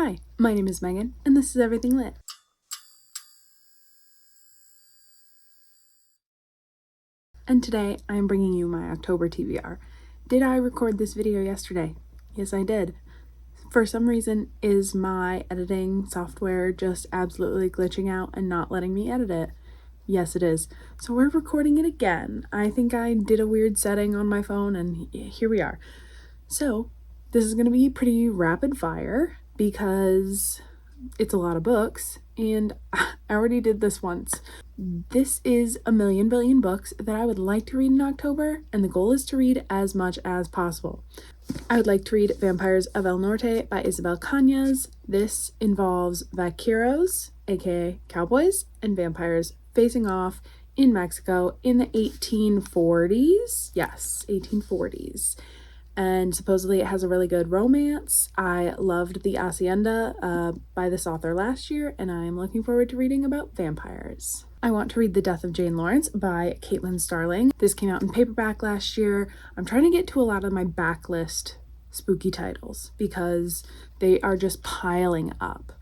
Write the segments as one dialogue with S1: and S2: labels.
S1: Hi, my name is Megan, and this is Everything Lit. And today I am bringing you my October TBR. Did I record this video yesterday? Yes, I did. For some reason, is my editing software just absolutely glitching out and not letting me edit it? Yes, it is. So we're recording it again. I think I did a weird setting on my phone, and here we are. So this is going to be pretty rapid fire because it's a lot of books, and I already did this once. This is a million billion books that I would like to read in October, and the goal is to read as much as possible. I would like to read Vampires of El Norte by Isabel Cañas. This involves vaqueros, aka cowboys, and vampires facing off in Mexico in the 1840s. Yes, 1840s. And supposedly it has a really good romance. I loved The Hacienda by this author last year, and I am looking forward to reading about vampires. I want to read The Death of Jane Lawrence by Caitlin Starling. This came out in paperback last year. I'm trying to get to a lot of my backlist spooky titles because they are just piling up.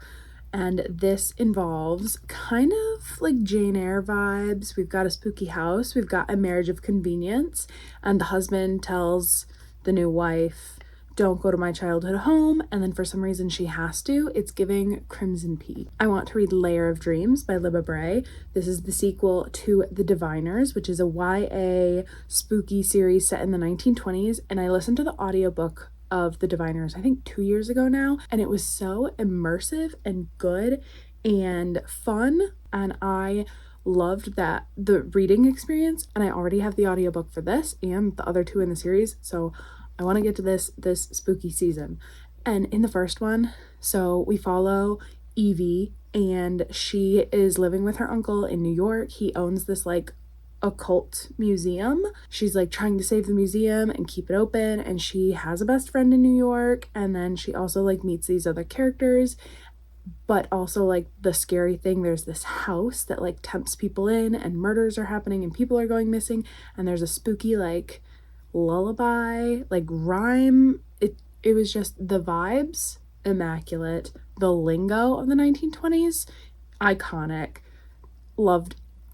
S1: And this involves kind of like Jane Eyre vibes. We've got a spooky house, we've got a marriage of convenience, and the husband tells the new wife, don't go to my childhood home, and then for some reason she has to. It's giving Crimson Peak. I want to read Layer of Dreams by Libba Bray. This is the sequel to The Diviners, which is a YA spooky series set in the 1920s, and I listened to the audiobook of The Diviners I think 2 years ago now, and it was so immersive and good and fun, and I loved that the reading experience, and I already have the audiobook for this and the other two in the series, so I want to get to this spooky season. And in the first one, so we follow Evie, and she is living with her uncle in New York. He owns this like occult museum. She's like trying to save the museum and keep it open, and she has a best friend in New York, and then she also like meets these other characters. But also, like, the scary thing, there's this house that like tempts people in, and murders are happening and people are going missing, and there's a spooky like lullaby like rhyme. It was just the vibes immaculate, the lingo of the 1920s iconic.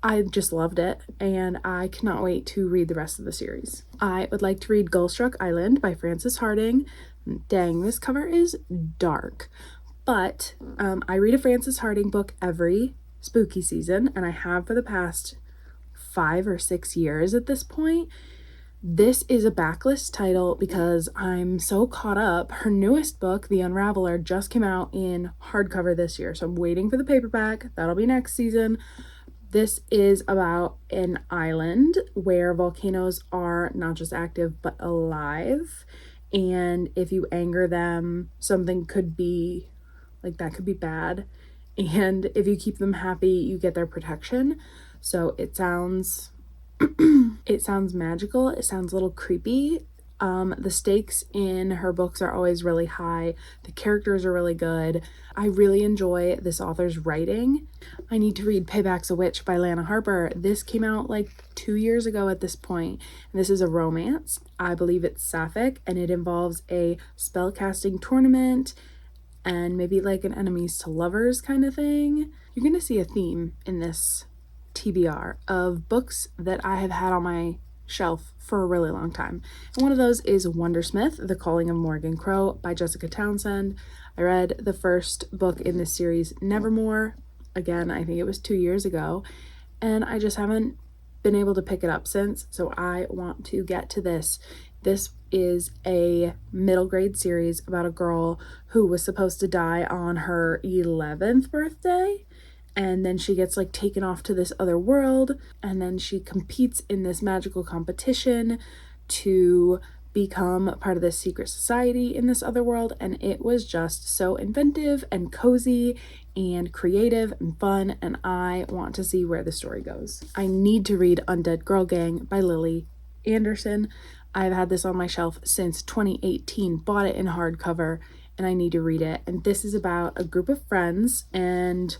S1: I just loved it, and I cannot wait to read the rest of the series. I would like to read Gullstruck Island by Frances Harding. Dang, this cover is dark. But I read a Frances Harding book every spooky season, and I have for the past 5 or 6 years at this point. This is a backlist title because I'm so caught up. Her newest book, The Unraveler, just came out in hardcover this year, so I'm waiting for the paperback. That'll be next season. This is about an island where volcanoes are not just active but alive, and if you anger them, something could be like that could be bad, and if you keep them happy, you get their protection. So it sounds magical. It sounds a little creepy. The stakes in her books are always really high. The characters are really good. I really enjoy this author's writing. I need to read Payback's a Witch by Lana Harper. This came out like 2 years ago at this point. And this is a romance. I believe it's sapphic, and it involves a spellcasting tournament and maybe like an enemies to lovers kind of thing. You're gonna see a theme in this TBR of books that I have had on my shelf for a really long time. And one of those is Wondersmith, The Calling of Morgan Crow by Jessica Townsend. I read the first book in this series, Nevermore. Again, I think it was 2 years ago, and I just haven't been able to pick it up since, so I want to get to this. This is a middle grade series about a girl who was supposed to die on her 11th birthday, and then she gets like taken off to this other world, and then she competes in this magical competition to become part of this secret society in this other world, and it was just so inventive and cozy and creative and fun, and I want to see where the story goes. I need to read Undead Girl Gang by Lily Anderson. I've had this on my shelf since 2018, bought it in hardcover, and I need to read it. And this is about a group of friends, and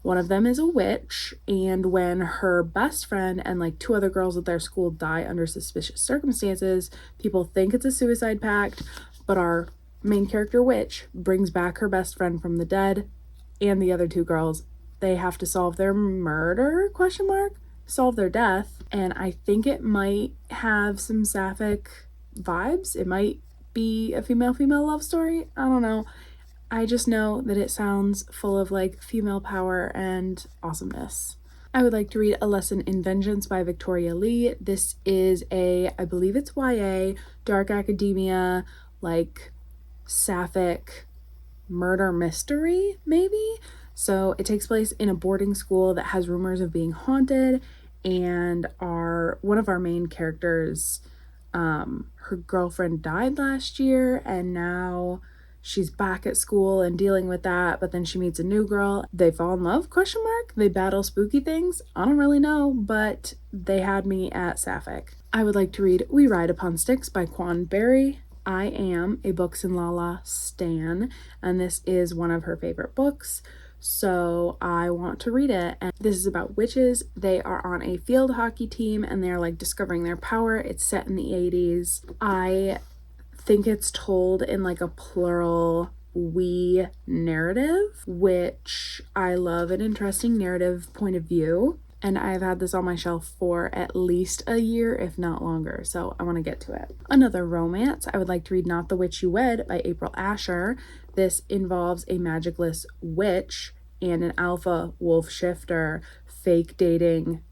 S1: one of them is a witch, and when her best friend and like 2 other girls at their school die under suspicious circumstances, people think it's a suicide pact, but are main character witch brings back her best friend from the dead and the other two girls. They have to solve their murder, solve their death. And I think it might have some sapphic vibes. It might be a female love story. I don't know. I just know that it sounds full of like female power and awesomeness. I would like to read A Lesson in Vengeance by Victoria Lee. This is I believe it's YA, dark academia, like sapphic murder mystery, maybe? So it takes place in a boarding school that has rumors of being haunted, and one of our main characters, her girlfriend died last year, and now she's back at school and dealing with that, but then she meets a new girl. They fall in love, ? They battle spooky things? I don't really know, but they had me at sapphic. I would like to read We Ride Upon Sticks by Quan Berry. I am a Books and Lala stan, and this is one of her favorite books, so I want to read it. And this is about witches. They are on a field hockey team, and they're like discovering their power. It's set in the 80s. I think it's told in like a plural we narrative, which I love, an interesting narrative point of view. And I've had this on my shelf for at least a year, if not longer, so I want to get to it. Another romance, I would like to read Not the Witch You Wed by April Asher. This involves a magicless witch and an alpha wolf shifter fake dating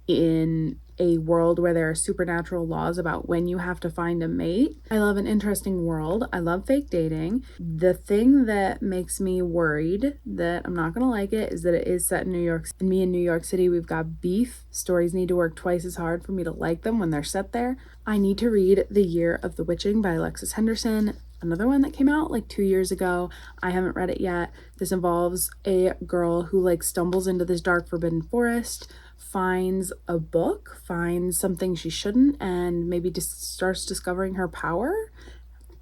S1: in a world where there are supernatural laws about when you have to find a mate. I love an interesting world. I love fake dating. The thing that makes me worried that I'm not gonna like it is that it is set in New York. And me in New York City, we've got beef. Stories need to work twice as hard for me to like them when they're set there. I need to read The Year of the Witching by Alexis Henderson. Another one that came out like 2 years ago. I haven't read it yet. This involves a girl who like stumbles into this dark forbidden forest, finds a book, finds something she shouldn't, and maybe just starts discovering her power.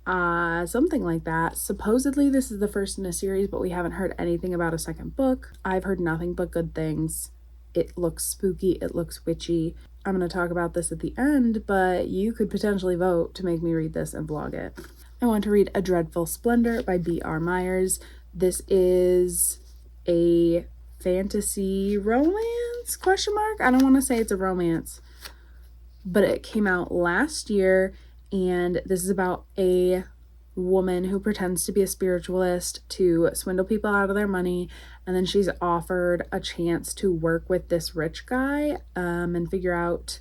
S1: Something like that. Supposedly this is the first in a series, but we haven't heard anything about a second book. I've heard nothing but good things. It looks spooky, it looks witchy. I'm going to talk about this at the end, but you could potentially vote to make me read this and vlog it. I want to read A Dreadful Splendor by B.R. Myers. This is a fantasy romance? I don't want to say it's a romance, but it came out last year, and this is about a woman who pretends to be a spiritualist to swindle people out of their money, and then she's offered a chance to work with this rich guy and figure out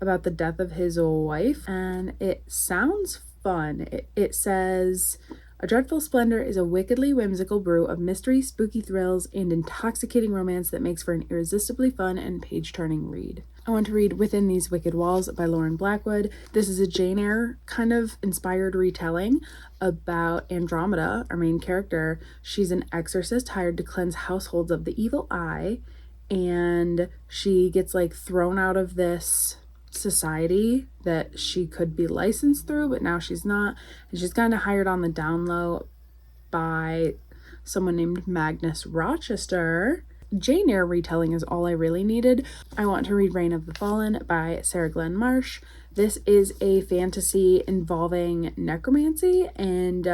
S1: about the death of his wife, and it sounds fun. It says, A Dreadful Splendor is a wickedly whimsical brew of mystery, spooky thrills, and intoxicating romance that makes for an irresistibly fun and page-turning read. I want to read Within These Wicked Walls by Lauren Blackwood. This is a Jane Eyre kind of inspired retelling about Andromeda, our main character. She's an exorcist hired to cleanse households of the evil eye, and she gets like thrown out of this society that she could be licensed through, but now she's not, and she's kind of hired on the down low by someone named Magnus Rochester. Jane Eyre retelling is all I really needed. I want to read Reign of the Fallen by Sarah Glenn Marsh. This is a fantasy involving necromancy and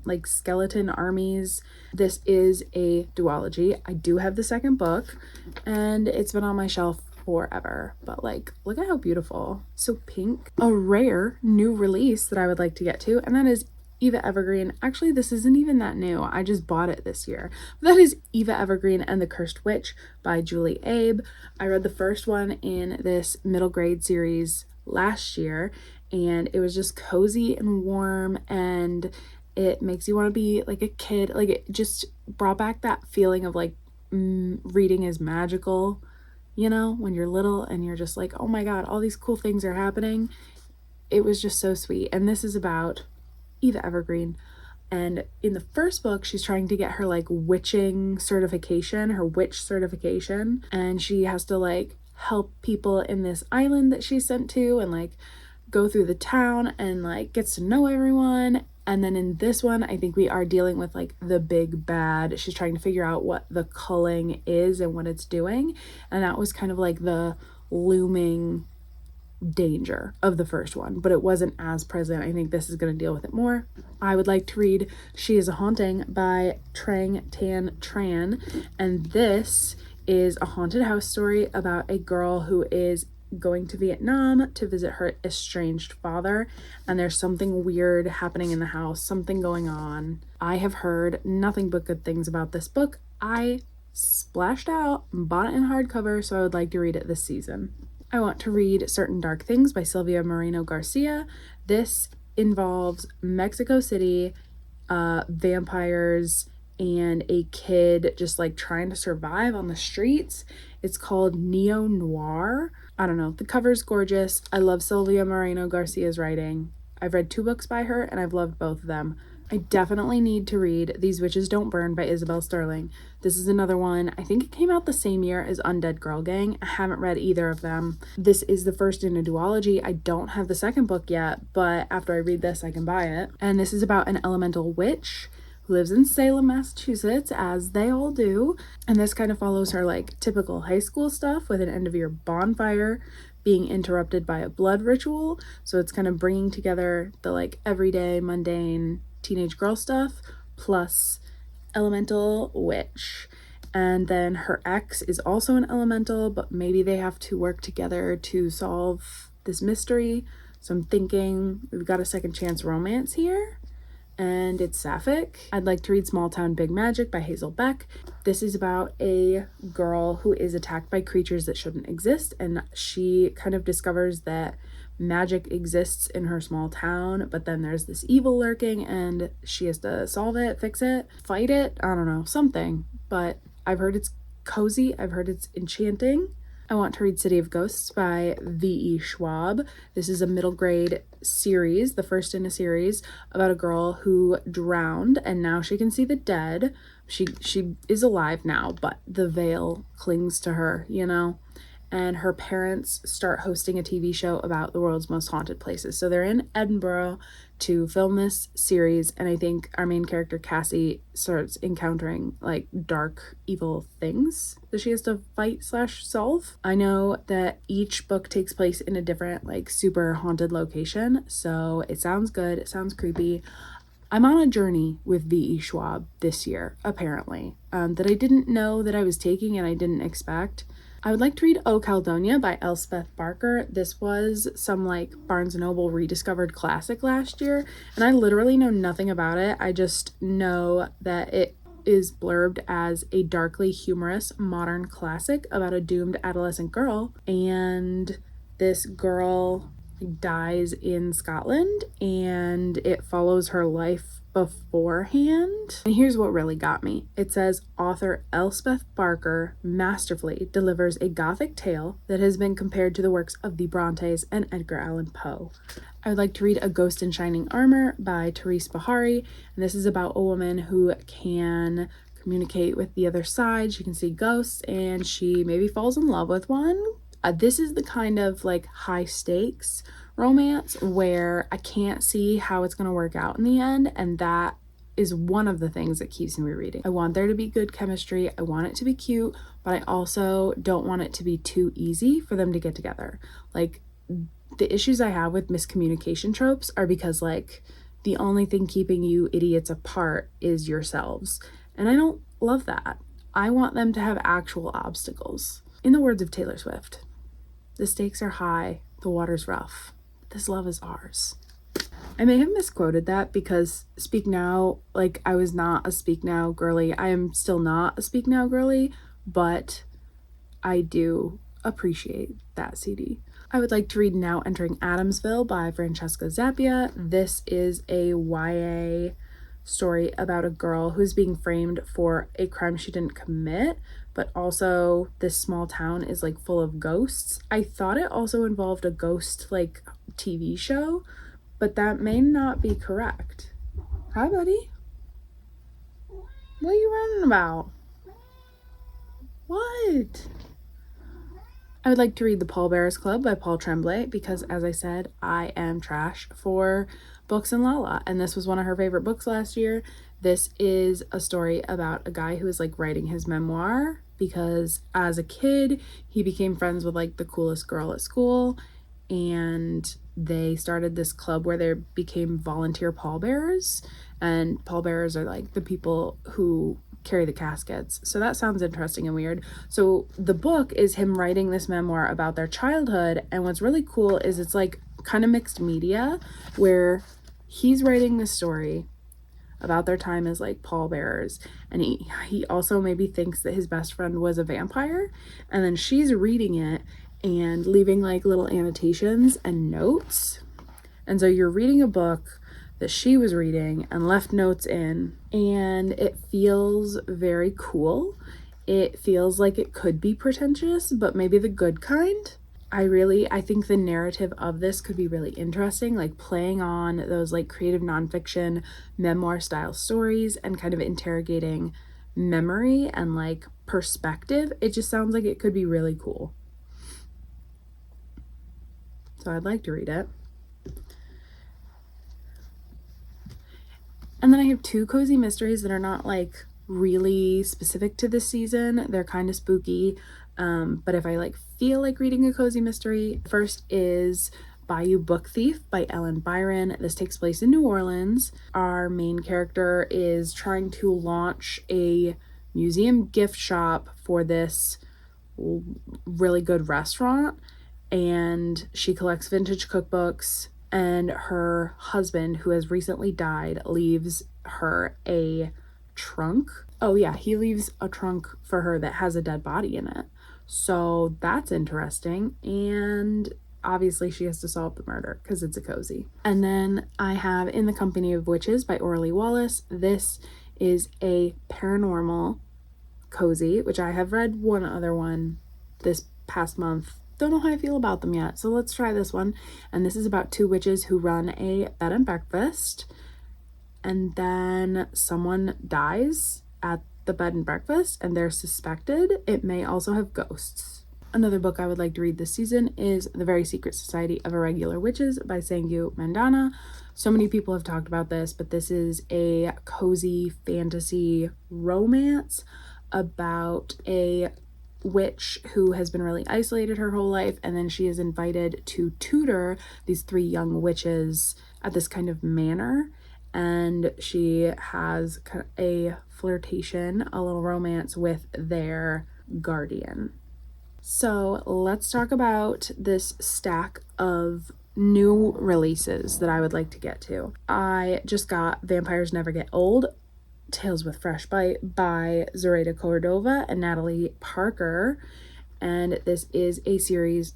S1: like skeleton armies. This is a duology. I do have the second book, and it's been on my shelf forever, but like, look at how beautiful. So pink. A rare new release that I would like to get to, and that is Eva Evergreen. Actually, this isn't even that new. I just bought it this year. But that is Eva Evergreen and the Cursed Witch by Julie Abe. I read the first one in this middle grade series last year, and it was just cozy and warm, and it makes you want to be like a kid. Like, it just brought back that feeling of like reading is magical, you know, when you're little and you're just like, oh my god, all these cool things are happening. It was just so sweet. And this is about Eva Evergreen, and in the first book she's trying to get her like witching certification, her witch certification, and she has to like help people in this island that she's sent to and like go through the town and like gets to know everyone. And then in this one, I think we are dealing with like the big bad. She's trying to figure out what the culling is and what it's doing, and that was kind of like the looming danger of the first one, but it wasn't as present. I think this is going to deal with it more. I would like to read She is a Haunting by Trang Tan Tran, and this is a haunted house story about a girl who is going to Vietnam to visit her estranged father, and there's something weird happening in the house, something going on. I have heard nothing but good things about this book. I splashed out and bought it in hardcover, so I would like to read it this season. I want to read Certain Dark Things by Silvia Moreno Garcia. This involves Mexico City, vampires, and a kid just like trying to survive on the streets. It's called Neo Noir. I don't know. The cover's gorgeous. I love Silvia Moreno Garcia's writing. I've read 2 books by her and I've loved both of them. I definitely need to read These Witches Don't Burn by Isabel Sterling. This is another one. I think it came out the same year as Undead Girl Gang. I haven't read either of them. This is the first in a duology. I don't have the second book yet, but after I read this, I can buy it. And this is about an elemental witch who lives in Salem, Massachusetts, as they all do. And this kind of follows her like typical high school stuff with an end of year bonfire being interrupted by a blood ritual. So it's kind of bringing together the like everyday mundane teenage girl stuff plus elemental witch. And then her ex is also an elemental, but maybe they have to work together to solve this mystery. So I'm thinking we've got a second chance romance here, and it's sapphic. I'd like to read Small Town Big Magic by Hazel Beck. This is about a girl who is attacked by creatures that shouldn't exist, and she kind of discovers that magic exists in her small town, but then there's this evil lurking and she has to solve it, fix it, fight it, I don't know, something. But I've heard it's cozy, I've heard it's enchanting. I want to read City of Ghosts by V.E. Schwab. This is a middle grade series, the first in a series, about a girl who drowned and now she can see the dead. She is alive now, but the veil clings to her, you know? And her parents start hosting a TV show about the world's most haunted places. So they're in Edinburgh to film this series, and I think our main character Cassie starts encountering like dark evil things that she has to fight / solve. I know that each book takes place in a different like super haunted location, so it sounds good, it sounds creepy. I'm on a journey with V.E. Schwab this year, apparently, that I didn't know that I was taking and I didn't expect. I would like to read O Caledonia by Elspeth Barker. This was some like Barnes & Noble rediscovered classic last year, and I literally know nothing about it. I just know that it is blurbed as a darkly humorous modern classic about a doomed adolescent girl, and this girl dies in Scotland and it follows her life beforehand. And here's what really got me. It says author Elspeth Barker masterfully delivers a gothic tale that has been compared to the works of the Brontes and Edgar Allan Poe. I would like to read A Ghost in Shining Armor by Therese Bahari, and this is about a woman who can communicate with the other side. She can see ghosts and she maybe falls in love with one. This is the kind of like high stakes romance where I can't see how it's going to work out in the end, and that is one of the things that keeps me reading. I want there to be good chemistry, I want it to be cute, but I also don't want it to be too easy for them to get together. Like, the issues I have with miscommunication tropes are because like the only thing keeping you idiots apart is yourselves, and I don't love that. I want them to have actual obstacles. In the words of Taylor Swift, the stakes are high, the water's rough. This love is ours. I may have misquoted that because Speak Now, like I was not a Speak Now girly. I am still not a Speak Now girly, but I do appreciate that CD. I would like to read Now Entering Adamsville by Francesca Zappia. This is a YA story about a girl who's being framed for a crime she didn't commit, but also this small town is like full of ghosts. I thought it also involved a ghost like TV show, but that may not be correct. Hi, buddy. What are you running about? What? I would like to read The Pallbearers Club by Paul Tremblay because, as I said, I am trash for books and Lala, and this was one of her favorite books last year. This is a story about a guy who is like writing his memoir because as a kid he became friends with like the coolest girl at school, and they started this club where they became volunteer pallbearers, and pallbearers are like the people who carry the caskets. So that sounds interesting and weird. So the book is him writing this memoir about their childhood, and what's really cool is it's like kind of mixed media, where he's writing this story about their time as like pallbearers, and he also maybe thinks that his best friend was a vampire, and then she's reading it and leaving like little annotations and notes. And so you're reading a book that she was reading and left notes in, and it feels very cool. It feels like it could be pretentious, but maybe the good kind. I think the narrative of this could be really interesting, like playing on those like creative nonfiction memoir style stories and kind of interrogating memory and like perspective. It just sounds like it could be really cool. So I'd like to read it. And then I have 2 cozy mysteries that are not like really specific to this season. They're kind of spooky. But if I like feel like reading a cozy mystery, first is Bayou Book Thief by Ellen Byron. This takes place in New Orleans. Our main character is trying to launch a museum gift shop for this really good restaurant, and she collects vintage cookbooks, and her husband, who has recently died, leaves her a trunk. Oh yeah, he leaves a trunk for her that has a dead body in it. So that's interesting, and obviously she has to solve the murder because it's a cozy. And then I have In the Company of Witches by Orly Wallace. This is a paranormal cozy, which I have read one other one this past month. Don't know how I feel about them yet, so let's try this one. And this is about 2 witches who run a bed and breakfast, and then someone dies at the bed and breakfast and they're suspected. It may also have ghosts. Another book I would like to read this season is The Very Secret Society of Irregular Witches by Sangyu Mandana. So many people have talked about this, but this is a cozy fantasy romance about a witch who has been really isolated her whole life, and then she is invited to tutor these 3 young witches at this kind of manor, and she has a flirtation, a little romance with their guardian. So let's talk about this stack of new releases that I would like to get to. I just got Vampires Never Get Old, Tales with Fresh Bite by Zoraida Cordova and Natalie Parker. And this is a series,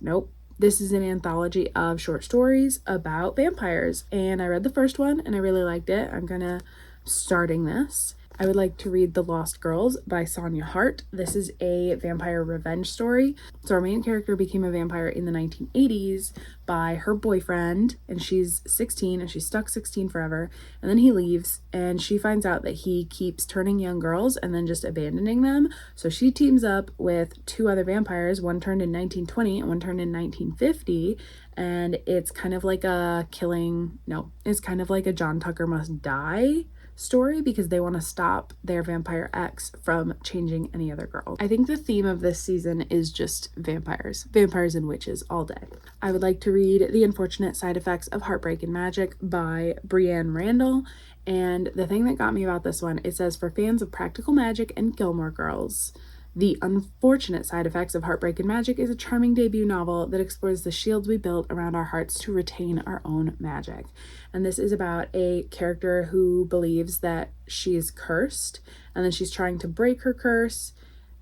S1: this is an anthology of short stories about vampires. And I read the first one and I really liked it. I'm starting this. I would like to read The Lost Girls by Sonia Hart. This is a vampire revenge story. So our main character became a vampire in the 1980s by her boyfriend, and she's 16 and she's stuck 16 forever. And then he leaves and she finds out that he keeps turning young girls and then just abandoning them. So she teams up with 2 other vampires, one turned in 1920 and one turned in 1950. And it's kind of like a John Tucker Must Die story, because they want to stop their vampire ex from changing any other girl. I think the theme of this season is just vampires and witches all day. I would like to read The Unfortunate Side Effects of Heartbreak and Magic by Brienne Randall. And the thing that got me about this one, it says, for fans of Practical Magic and Gilmore Girls, The Unfortunate Side Effects of Heartbreak and Magic is a charming debut novel that explores the shields we build around our hearts to retain our own magic. And this is about a character who believes that she is cursed, and then she's trying to break her curse,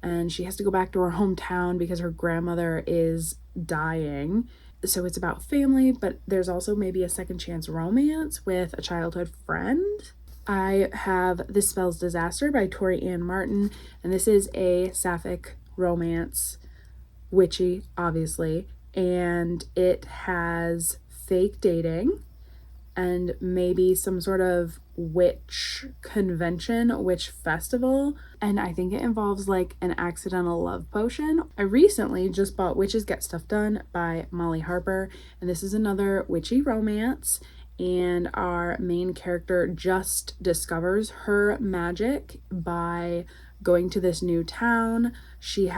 S1: and she has to go back to her hometown because her grandmother is dying. So it's about family, but there's also maybe a second chance romance with a childhood friend. I have This Spells Disaster by Tori Ann Martin, and this is a sapphic romance, witchy, obviously, and it has fake dating and maybe some sort of witch convention, witch festival, and I think it involves like an accidental love potion. I recently just bought Witches Get Stuff Done by Molly Harper, and this is another witchy romance, and our main character just discovers her magic by going to this new town. She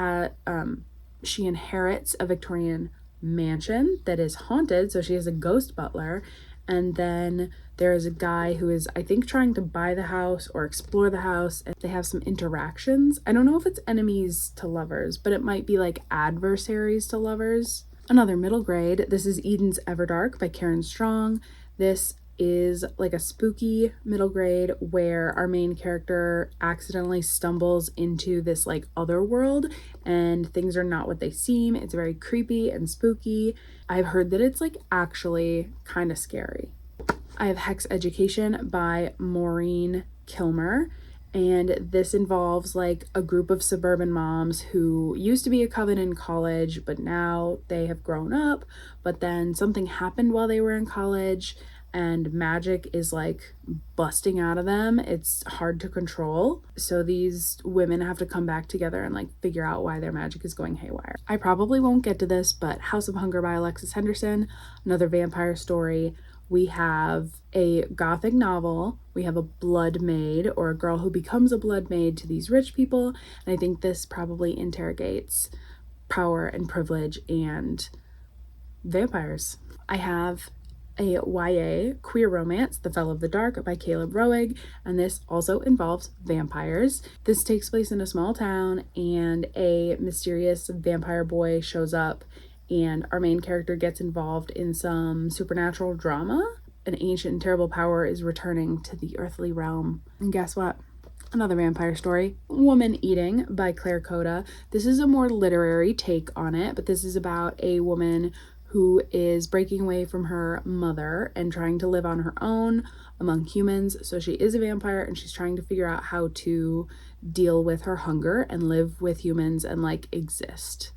S1: inherits a Victorian mansion that is haunted, so she has a ghost butler, and then there is a guy who is, I think, trying to buy the house or explore the house, and they have some interactions. I don't know if it's enemies to lovers, but it might be like adversaries to lovers. Another middle grade, this is Eden's Everdark by Karen Strong. This is like a spooky middle grade where our main character accidentally stumbles into this like other world and things are not what they seem. It's very creepy and spooky. I've heard that it's like actually kind of scary. I have Hex Education by Maureen Kilmer, and this involves like a group of suburban moms who used to be a coven in college, but now they have grown up, but then something happened while they were in college and magic is like busting out of them. It's hard to control. So these women have to come back together and like figure out why their magic is going haywire. I probably won't get to this, but House of Hunger by Alexis Henderson, another vampire story. We have a gothic novel. We have a blood maid, or a girl who becomes a blood maid to these rich people. And I think this probably interrogates power and privilege and vampires. I have a YA queer romance, The Fell of the Dark by Caleb Roig, and this also involves vampires. This takes place in a small town, and a mysterious vampire boy shows up, and our main character gets involved in some supernatural drama. An ancient and terrible power is returning to the earthly realm. And guess what? Another vampire story, Woman Eating by Claire Coda. This is a more literary take on it, but this is about a woman who is breaking away from her mother and trying to live on her own among humans. So she is a vampire and she's trying to figure out how to deal with her hunger and live with humans and like exist.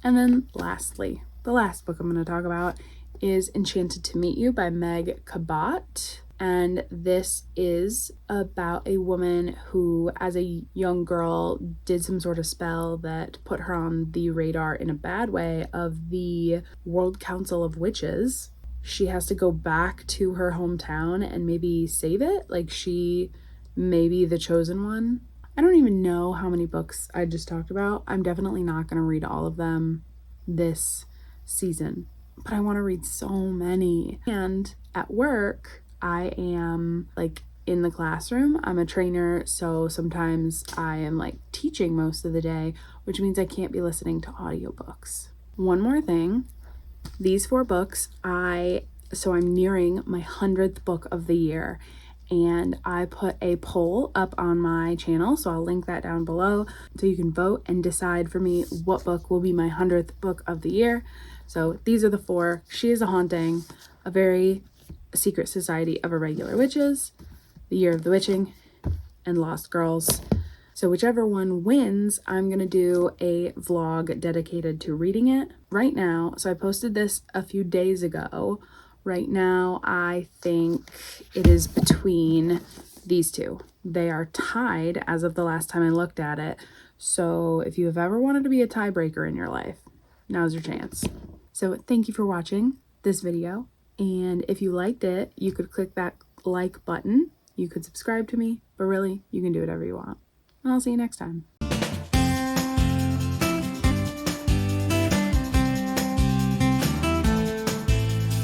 S1: And then lastly, the last book I'm going to talk about is Enchanted to Meet You by Meg Cabot. And this is about a woman who, as a young girl, did some sort of spell that put her on the radar in a bad way of the World Council of Witches. She has to go back to her hometown and maybe save it. Like, she may be the chosen one. I don't even know how many books I just talked about. I'm definitely not going to read all of them this season, but I want to read so many. And at work, I am like in the classroom. I'm a trainer, so sometimes I am like teaching most of the day, which means I can't be listening to audiobooks. One more thing, these 4 books, I'm nearing my 100th book of the year, and I put a poll up on my channel, so I'll link that down below so you can vote and decide for me what book will be my 100th book of the year. So these are the 4. She is a Haunting, A Very Secret Society of Irregular Witches, The Year of the Witching, and Lost Girls. So whichever one wins, I'm gonna do a vlog dedicated to reading it right now. So I posted this a few days ago. Right now, I think it is between these 2. They are tied as of the last time I looked at it. So if you have ever wanted to be a tiebreaker in your life, now's your chance. So thank you for watching this video. And if you liked it, you could click that like button. You could subscribe to me, but really, you can do whatever you want. And I'll see you next time.